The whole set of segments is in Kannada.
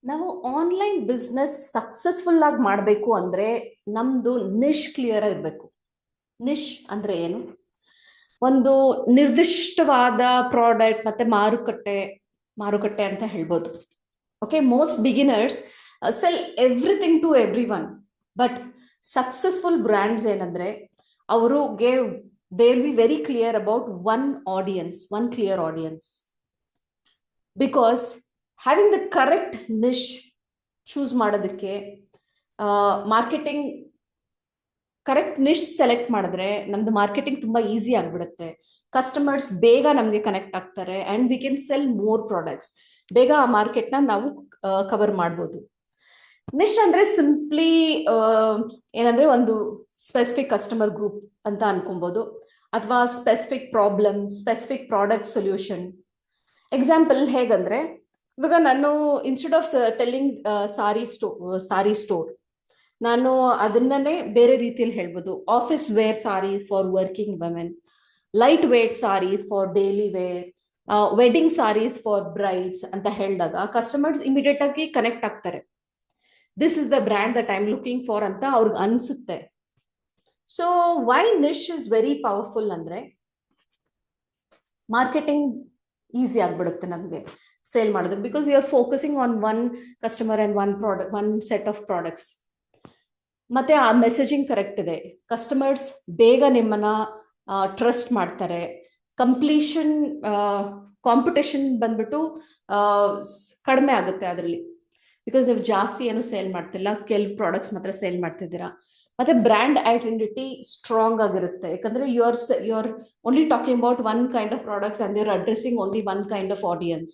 ನಾವು ಆನ್ಲೈನ್ ಬಿಸ್ನೆಸ್ ಸಕ್ಸಸ್ಫುಲ್ ಆಗಿ ಮಾಡಬೇಕು ಅಂದ್ರೆ ನಮ್ದು ನಿಶ್ ಕ್ಲಿಯರ್ ಇರಬೇಕು. ನಿಶ್ ಅಂದ್ರೆ ಏನು? ಒಂದು ನಿರ್ದಿಷ್ಟವಾದ ಪ್ರಾಡಕ್ಟ್ ಮತ್ತೆ ಮಾರುಕಟ್ಟೆ ಅಂತ ಹೇಳ್ಬೋದು. Okay, most beginners sell everything to every one. But successful brands ಏನಂದ್ರೆ ಅವ್ರಿಗೆ they will be very clear about one clear audience. Because having the correct niche choose ಮಾಡೋದಕ್ಕೆ ಮಾರ್ಕೆಟಿಂಗ್ ಕರೆಕ್ಟ್ ನಿಶ್ ಸೆಲೆಕ್ಟ್ ಮಾಡಿದ್ರೆ ನಮ್ದು ಮಾರ್ಕೆಟಿಂಗ್ ತುಂಬಾ ಈಸಿ ಆಗ್ಬಿಡುತ್ತೆ. ಕಸ್ಟಮರ್ಸ್ ಬೇಗ ನಮಗೆ ಕನೆಕ್ಟ್ ಆಗ್ತಾರೆ and we can cell more products. ಬೇಗ ಆ ಮಾರ್ಕೆಟ್ನ ನಾವು ಕವರ್ ಮಾಡ್ಬೋದು. ನಿಶ್ ಅಂದ್ರೆ ಸಿಂಪ್ಲಿ ಏನಂದ್ರೆ ಒಂದು ಸ್ಪೆಸಿಫಿಕ್ ಕಸ್ಟಮರ್ ಗ್ರೂಪ್ ಅಂತ ಅನ್ಕೊಬಹುದು, ಅಥವಾ specific problem, specific product solution. Example ಹೇಗಂದ್ರೆ, ಇವಾಗ ನಾನು instead of telling sari store, ನಾನು ಅದನ್ನೇ ಬೇರೆ ರೀತಿಯಲ್ಲಿ ಹೇಳ್ಬೋದು. Office wear saris for working women, light weight saris for daily wear, wedding saris for brides ಅಂತ ಹೇಳಿದಾಗ ಕಸ್ಟಮರ್ಸ್ ಇಮಿಡಿಯೇಟ್ ಆಗಿ ಕನೆಕ್ಟ್ ಆಗ್ತಾರೆ. This is the brand that I am looking for ಅಂತ ಅವ್ರಿಗೆ ಅನ್ಸುತ್ತೆ. So why niche is very powerful ಅಂದ್ರೆ ಮಾರ್ಕೆಟಿಂಗ್ ಈಸಿ ಆಗ್ಬಿಡುತ್ತೆ ನಮಗೆ ಸೇಲ್ ಮಾಡೋದಕ್ಕೆ. Because you are focusing on one customer and one set of products. ಮತ್ತೆ ಆ ಮೆಸೇಜಿಂಗ್ ಕರೆಕ್ಟ್ ಇದೆ. ಕಸ್ಟಮರ್ಸ್ ಬೇಗ ನಿಮ್ಮನ್ನ ಟ್ರಸ್ಟ್ ಮಾಡ್ತಾರೆ. ಕಂಪ್ಲೀಷನ್ ಕಾಂಪಿಟೇಷನ್ ಬಂದ್ಬಿಟ್ಟು ಕಡಿಮೆ ಆಗುತ್ತೆ ಅದರಲ್ಲಿ. ಬಿಕಾಸ್ ನೀವು ಜಾಸ್ತಿ ಏನು ಸೇಲ್ ಮಾಡ್ತಿಲ್ಲ, ಕೆಲವು ಪ್ರಾಡಕ್ಟ್ಸ್ ಮಾತ್ರ ಸೇಲ್ ಮಾಡ್ತಿದ್ದೀರಾ. ಮತ್ತೆ ಬ್ರ್ಯಾಂಡ್ ಐಡೆಂಟಿಟಿ ಸ್ಟ್ರಾಂಗ್ ಆಗಿರುತ್ತೆ. ಯಾಕಂದ್ರೆ you are only talking about one kind of products and you are addressing only one kind of audience.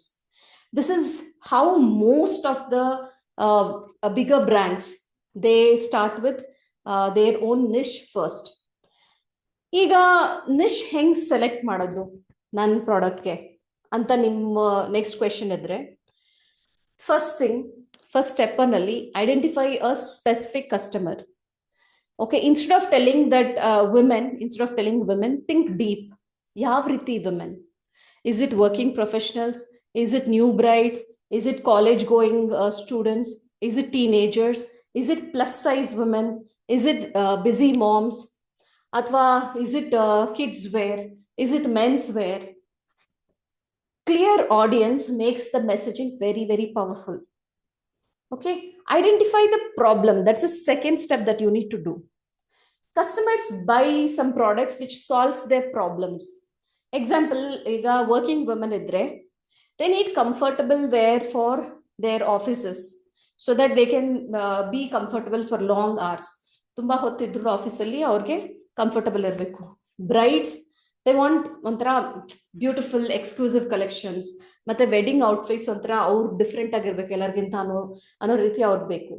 This is how most of the bigger brands they start with their own niche first. ಈಗ ನಿಶ್ ಹೆಂಗ್ ಸೆಲೆಕ್ಟ್ ಮಾಡೋದು ನನ್ನ ಪ್ರಾಡಕ್ಟ್ಗೆ ಅಂತ ನಿಮ್ಮ ನೆಕ್ಸ್ಟ್ ಕ್ವೆಶನ್ ಇದ್ರೆ, ಫಸ್ಟ್ ಸ್ಟೆಪ್ ನಲ್ಲಿ identify a specific customer. Okay, instead of telling women, think deep. ಯಾವ ರೀತಿ women? Is it working professionals? Is it new brides? Is it college going students? Is it teenagers? Is it plus size women? Is it busy moms? ಅಥವಾ is it kids wear? Is it men's wear? Clear audience makes the messaging very, very powerful. Okay, identify the problem. That's the second step that you need to do. Customers buy some products which solves their problems. Example, ಈಗ working women idre, they need comfortable wear for their offices so that they can be comfortable for long hours. ತುಂಬಾ ಹೊತ್ತಿದ್ರು ಆಫೀಸಲ್ಲಿ ಅವ್ರಿಗೆ ಕಂಫರ್ಟಬಲ್ ಇರಬೇಕು. ಬ್ರೈಡ್ಸ್, ದೇ ವಾಂಟ್ ಒಂಥರ ಬ್ಯೂಟಿಫುಲ್ ಎಕ್ಸ್ಕ್ಲೂಸಿವ್ ಕಲೆಕ್ಷನ್ಸ್. ಮತ್ತೆ ವೆಡ್ಡಿಂಗ್ ಔಟ್ಫಿಟ್ಸ್ ಒಂಥರ ಅವ್ರು ಡಿಫ್ರೆಂಟ್ ಆಗಿರ್ಬೇಕು ಎಲ್ಲರಿಗಿಂತ ಅನ್ನೋ ರೀತಿ ಅವ್ರಿಗೆ ಬೇಕು.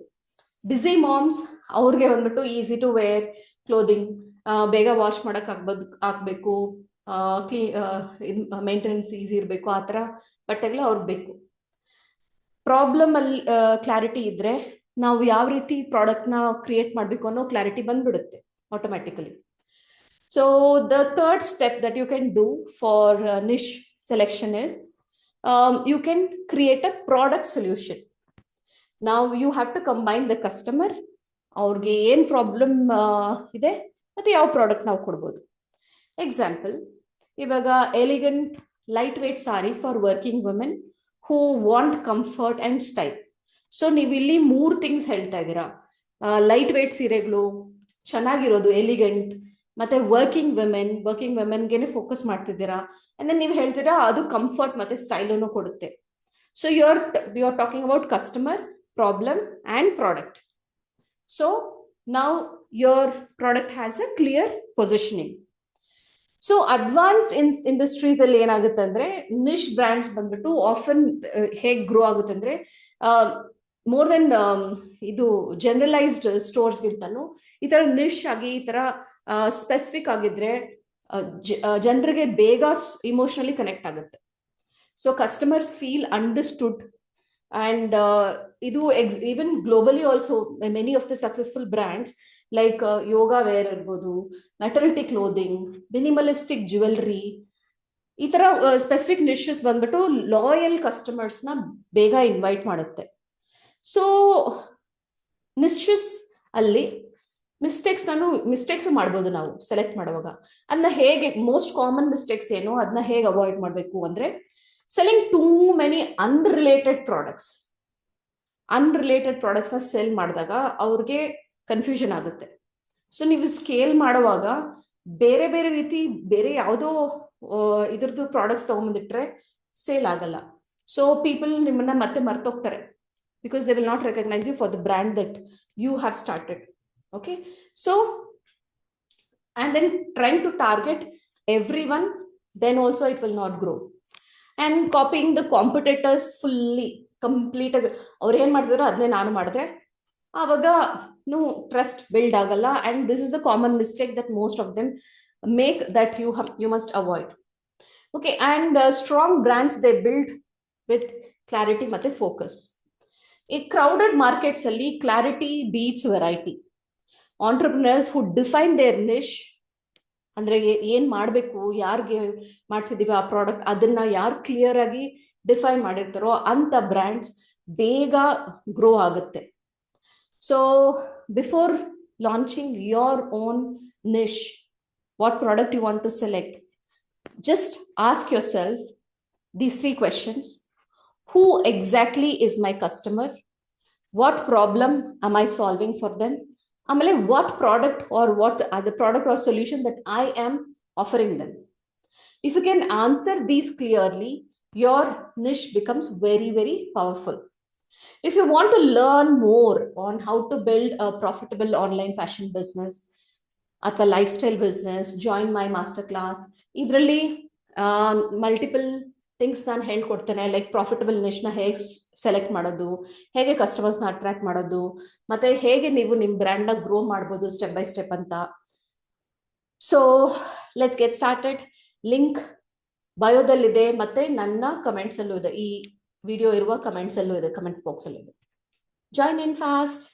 ಬಿಸಿ ಮಾಮ್ಸ್, ಅವ್ರಿಗೆ ಬಂದ್ಬಿಟ್ಟು ಈಸಿ ಟು ವೇರ್ ಕ್ಲೋದಿಂಗ್, ಬೇಗ ವಾಶ್ ಮಾಡಕ್ ಆಗ್ಬೇಕು, ಮೇಂಟೆನೆನ್ಸ್ ಈಸಿ ಇರಬೇಕು, ಆ ಥರ ಬಟ್ಟೆಗಳು ಅವ್ರಿಗೆ ಬೇಕು. ಪ್ರಾಬ್ಲಮ್ ಅಲ್ಲಿ ಕ್ಲಾರಿಟಿ ಇದ್ರೆ ನಾವು ಯಾವ ರೀತಿ ಪ್ರಾಡಕ್ಟ್ ನ ಕ್ರಿಯೇಟ್ ಮಾಡಬೇಕು ಅನ್ನೋ ಕ್ಲಾರಿಟಿ ಬಂದ್ಬಿಡುತ್ತೆ automatically. So the third step that you can do for niche selection is you can create a product solution. Now you have to combine the customer, ಅವ್ರಿಗೆ ಏನ್ ಪ್ರಾಬ್ಲಮ್ ಇದೆ ಮತ್ತೆ ಯಾವ ಪ್ರಾಡಕ್ಟ್ ನಾವು ಕೊಡ್ಬೋದು. ಎಕ್ಸಾಂಪಲ್, ಇವಾಗ elegant light weight saris for working women who want comfort and style. So ನೀವು ಇಲ್ಲಿ 3 ಥಿಂಗ್ಸ್ ಹೇಳ್ತಾ ಇದ್ದೀರಾ. ಲೈಟ್ ವೇಟ್ ಸೀರೆಗಳು ಚೆನ್ನಾಗಿರೋದು, ಎಲಿಗೆಂಟ್, ಮತ್ತೆ ವರ್ಕಿಂಗ್ ವುಮೆನ್ಗೆನೆ ಫೋಕಸ್ ಮಾಡ್ತಿದ್ದೀರಾ. ಅಂದ್ರೆ ನೀವು ಹೇಳ್ತೀರಾ ಅದು ಕಂಫರ್ಟ್ ಮತ್ತೆ ಸ್ಟೈಲನ್ನು ಕೊಡುತ್ತೆ. So you are talking about customer, problem and product. So now your product has a clear positioning. So advanced industries ಅಲ್ಲಿ ಏನಾಗುತ್ತೆ ಅಂದ್ರೆ ನಿಶ್ ಬ್ರ್ಯಾಂಡ್ಸ್ ಬಂದ್ಬಿಟ್ಟು ಆಫನ್ ಹೇಗೆ ಗ್ರೋ ಆಗುತ್ತೆ ಅಂದ್ರೆ ಮೋರ್ ದೆನ್ ಇದು ಜನರಲೈಸ್ಡ್ ಸ್ಟೋರ್ಸ್ಗಿಂತನೂ ಈ ತರ ನಿಶ್ ಆಗಿ ಈ ತರ ಸ್ಪೆಸಿಫಿಕ್ ಆಗಿದ್ರೆ ಜನರಿಗೆ ಬೇಗ ಇಮೋಷನಲಿ ಕನೆಕ್ಟ್ ಆಗುತ್ತೆ. So customers feel understood and ಇದು even globally also many of the successful brands like yoga wear ಇರ್ಬೋದು, ಮೆಟರ್ನಿಟಿ ಕ್ಲೋದಿಂಗ್, ಮಿನಿಮಲಿಸ್ಟಿಕ್ ಜ್ಯುವೆಲ್ರಿ, ಈ ತರ ಸ್ಪೆಸಿಫಿಕ್ ನಿಶಸ್ ಬಂದ್ಬಿಟ್ಟು ಲಾಯಲ್ ಕಸ್ಟಮರ್ಸ್ ನ ಬೇಗ ಇನ್ವೈಟ್ ಮಾಡುತ್ತೆ. ಸೊ ನಿಶ್ಚಿಸ್ ಅಲ್ಲಿ ಮಿಸ್ಟೇಕ್ಸ್ ಮಾಡ್ಬೋದು ನಾವು ಸೆಲೆಕ್ಟ್ ಮಾಡುವಾಗ. ಅದನ್ನ ಹೇಗೆ, ಮೋಸ್ಟ್ ಕಾಮನ್ ಮಿಸ್ಟೇಕ್ಸ್ ಏನು, ಅದನ್ನ ಹೇಗೆ ಅವಾಯ್ಡ್ ಮಾಡಬೇಕು ಅಂದ್ರೆ, selling too many unrelated products cell ಮಾಡಿದಾಗ ಅವ್ರಿಗೆ ಕನ್ಫ್ಯೂಷನ್ ಆಗುತ್ತೆ. ಸೊ ನೀವು ಸ್ಕೇಲ್ ಮಾಡುವಾಗ ಬೇರೆ ಬೇರೆ ರೀತಿ ಬೇರೆ ಯಾವುದೋ ಇದ್ರದ್ದು ಪ್ರಾಡಕ್ಟ್ಸ್ ತಗೊಂಡ್ಬಂದಿಟ್ರೆ ಸೇಲ್ ಆಗಲ್ಲ. ಸೊ ಪೀಪಲ್ ನಿಮ್ಮನ್ನ ಮತ್ತೆ ಮರ್ತೋಗ್ತಾರೆ, because they will not recognize you for the brand that you have started. Okay, so and then trying to target everyone, then also it will not grow. And copying the competitors fully, complete ಅವ್ರು ಏನ್ ಮಾಡ್ತಿದ್ರು ಅದನ್ನೇ ನಾನು ಮಾಡಿದ್ರೆ ಆವಾಗ ಟ್ರಸ್ಟ್ ಬಿಲ್ಡ್ ಆಗಲ್ಲ. and this is the common mistake that most of them make, that you must avoid. Okay, and strong brands they build with clarity ಮತ್ತೆ focus. ಈ ಕ್ರೌಡೆಡ್ ಮಾರ್ಕೆಟ್ಸ್ ಅಲ್ಲಿ ಕ್ಲಾರಿಟಿ ಬೀಟ್ಸ್ ವೆರೈಟಿ. ಆಂಟ್ರಪ್ರಿನರ್ಸ್ ಹು ಡಿಫೈನ್ ದೇರ್ ನಿಶ್, ಅಂದ್ರೆ ಏನ್ ಮಾಡ್ಬೇಕು, ಯಾರಿಗೆ ಮಾಡ್ತಿದೀವಿ ಆ ಪ್ರಾಡಕ್ಟ್, ಅದನ್ನ ಯಾರು ಕ್ಲಿಯರ್ ಆಗಿ ಡಿಫೈನ್ ಮಾಡಿರ್ತಾರೋ ಅಂತ ಬ್ರ್ಯಾಂಡ್ಸ್ ಬೇಗ ಗ್ರೋ ಆಗುತ್ತೆ. So before launching your own niche, what product you want to select, just ask yourself these 3 questions. Who exactly is my customer? What problem am I solving for them? Amale, what product or what are the product or solution that I am offering them? If you can answer these clearly, your niche becomes very, very powerful. If you want to learn more on how to build a profitable online fashion business, ಅಥವಾ life style business, join my master class. ಇದರಲ್ಲಿ ಮಲ್ಟಿಪಲ್ ಥಿಂಗ್ಸ್ ನಾನು ಹೇಳ್ಕೊಡ್ತೇನೆ, ಲೈಕ್ ಪ್ರಾಫಿಟಬಲ್ ನಿಶ್ನ ಹೇಗೆ ಸೆಲೆಕ್ಟ್ ಮಾಡೋದು, ಹೇಗೆ ಕಸ್ಟಮರ್ಸ್ನ ಅಟ್ರಾಕ್ಟ್ ಮಾಡೋದು, ಮತ್ತೆ ಹೇಗೆ ನೀವು ನಿಮ್ಮ ಬ್ರ್ಯಾಂಡ್ನ ಗ್ರೋ ಮಾಡ್ಬೋದು ಸ್ಟೆಪ್ ಬೈ ಸ್ಟೆಪ್ ಅಂತ. So let's get started. Link ಬಯೋದಲ್ಲಿದೆ, ಮತ್ತೆ ನನ್ನ ಕಮೆಂಟ್ಸ್ ಅಲ್ಲೂ ಇದೆ, ಈ ವಿಡಿಯೋ ಇರುವ ಕಮೆಂಟ್ಸ್ ಅಲ್ಲೂ ಇದೆ, ಕಮೆಂಟ್ ಬಾಕ್ಸ್ ಅಲ್ಲೂ ಇದೆ. ಜಾಯಿನ್ ಇನ್ ಫಾಸ್ಟ್.